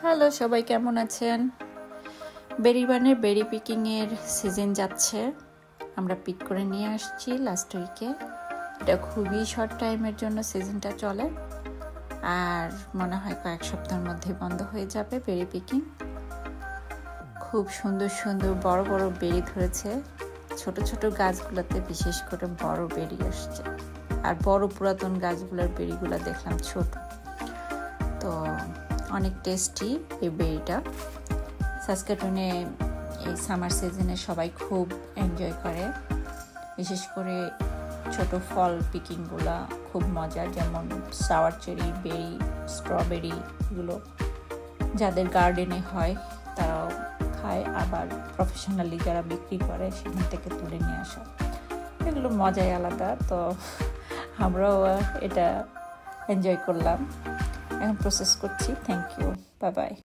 Hello সবাই, কেমন আছেন? বেরিবানের বেরি পিকিং এর সিজন যাচ্ছে। আমরা পিক করে নিয়ে আসছি লাস্ট উইকে। এটা খুবই শর্ট টাইমের জন্য সিজনটা চলে, আর মনে হয় কয়েক সপ্তাহের মধ্যে বন্ধ হয়ে যাবে বেরি পিকিং। খুব সুন্দর সুন্দর বড় বড় বেরি ধরেছে। ছোট ছোট গাছগুলোতে বিশেষ করে বড় বেরি আসছে, আর বড় পুরাতন গাছগুলোর বেরিগুলো দেখলাম ছোট। তো অনেক টেস্টি এই বেরিটা। সাসকাটুনে এই সামার সিজনে সবাই খুব এনজয় করে, বিশেষ করে ছোট ফল পিকিংগুলো খুব মজার, যেমন সাওয়ার চেরি, বেরি, স্ট্রবেরি, এগুলো যাদের গার্ডেনে হয় তারাও খায়, আবার প্রফেশনালি যারা বিক্রি করে সেখান থেকে তুলে নিয়ে আসা, এগুলো মজাই আলাদা। তো আমরাও এটা এনজয় করলাম, এখন প্রসেস করছি। Thank you, bye by.